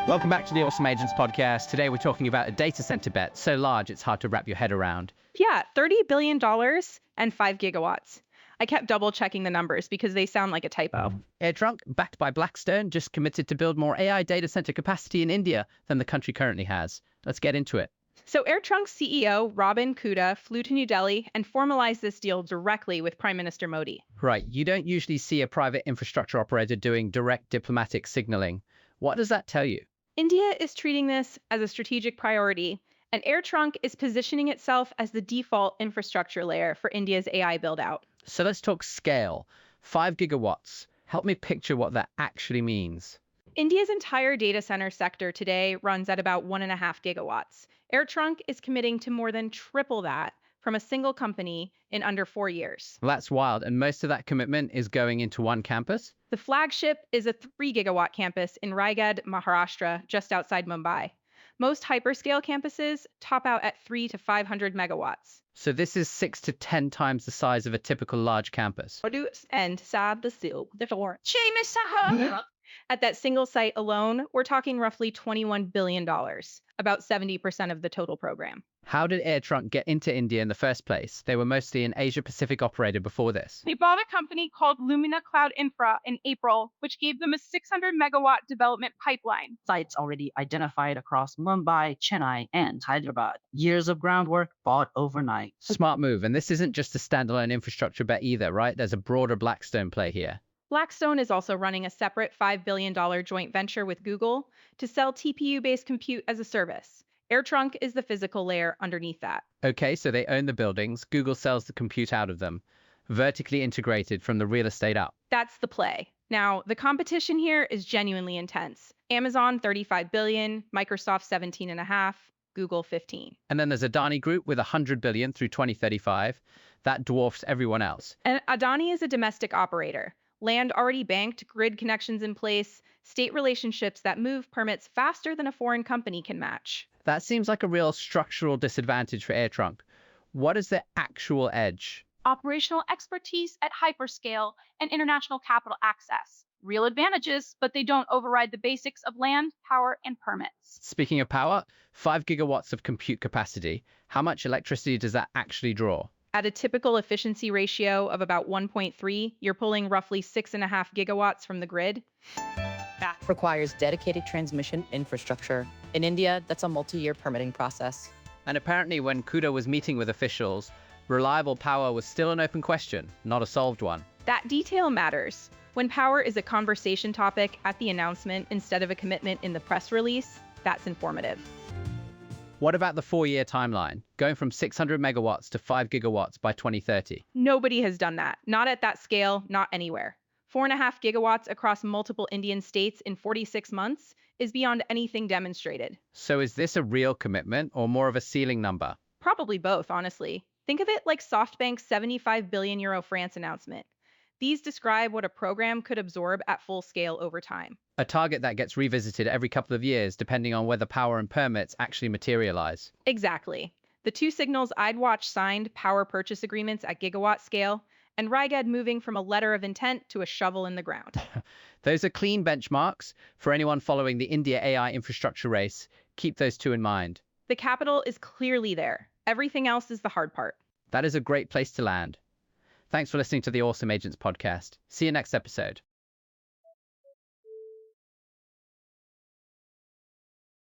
Welcome back to the Awesome Agents podcast. Today we're talking about a data center bet so large it's hard to wrap your head around. Yeah, $30 billion and 5 gigawatts. I kept double checking the numbers because they sound like a typo. AirTrunk, backed by Blackstone, just committed to build more AI data center capacity in India than the country currently has. Let's get into it. So AirTrunk's CEO, Robin Kuda, flew to New Delhi and formalized this deal directly with Prime Minister Modi. Right, you don't usually see a private infrastructure operator doing direct diplomatic signaling. What does that tell you? India is treating this as a strategic priority, and AirTrunk is positioning itself as the default infrastructure layer for India's AI build-out. So let's talk scale. 5 gigawatts. Help me picture what that actually means. India's entire data center sector today runs at about 1.5 gigawatts. AirTrunk is committing to more than triple that from a single company in under 4 years. Well, that's wild, and most of that commitment is going into one campus? The flagship is a 3 gigawatt campus in Raigad, Maharashtra, just outside Mumbai. Most hyperscale campuses top out at 3 to 500 megawatts. So this is 6 to 10 times the size of a typical large campus. And at that single site alone, we're talking roughly $21 billion, about 70% of the total program. How did AirTrunk get into India in the first place? They were mostly an Asia-Pacific operator before this. They bought a company called Lumina Cloud Infra in April, which gave them a 600 megawatt development pipeline. Sites already identified across Mumbai, Chennai, and Hyderabad. Years of groundwork bought overnight. Smart move, and this isn't just a standalone infrastructure bet either, right? There's a broader Blackstone play here. Blackstone is also running a separate $5 billion joint venture with Google to sell TPU-based compute as a service. AirTrunk is the physical layer underneath that. Okay, so they own the buildings. Google sells the compute out of them, vertically integrated from the real estate up. That's the play. Now, the competition here is genuinely intense. Amazon, $35 billion, Microsoft, $17.5, Google, $15. And then there's Adani Group with $100 billion through 2035. That dwarfs everyone else. And Adani is a domestic operator. Land already banked, grid connections in place, state relationships that move permits faster than a foreign company can match. That seems like a real structural disadvantage for AirTrunk. What is the actual edge? Operational expertise at hyperscale and international capital access. Real advantages, but they don't override the basics of land, power, and permits. Speaking of power, 5 gigawatts of compute capacity. How much electricity does that actually draw? At a typical efficiency ratio of about 1.3, you're pulling roughly 6.5 gigawatts from the grid. That requires dedicated transmission infrastructure. In India, that's a multi-year permitting process. And apparently when Kuda was meeting with officials, reliable power was still an open question, not a solved one. That detail matters. When power is a conversation topic at the announcement instead of a commitment in the press release, that's informative. What about the 4-year timeline, going from 600 megawatts to 5 gigawatts by 2030? Nobody has done that. Not at that scale, not anywhere. 4.5 gigawatts across multiple Indian states in 46 months is beyond anything demonstrated. So is this a real commitment or more of a ceiling number? Probably both, honestly. Think of it like SoftBank's 75 billion euro France announcement. These describe what a program could absorb at full scale over time. A target that gets revisited every couple of years depending on whether power and permits actually materialize. Exactly. The two signals I'd watch signed power purchase agreements at gigawatt scale, and Raigad moving from a letter of intent to a shovel in the ground. Those are clean benchmarks for anyone following the India AI infrastructure race. Keep those two in mind. The capital is clearly there. Everything else is the hard part. That is a great place to land. Thanks for listening to the Awesome Agents podcast. See you next episode.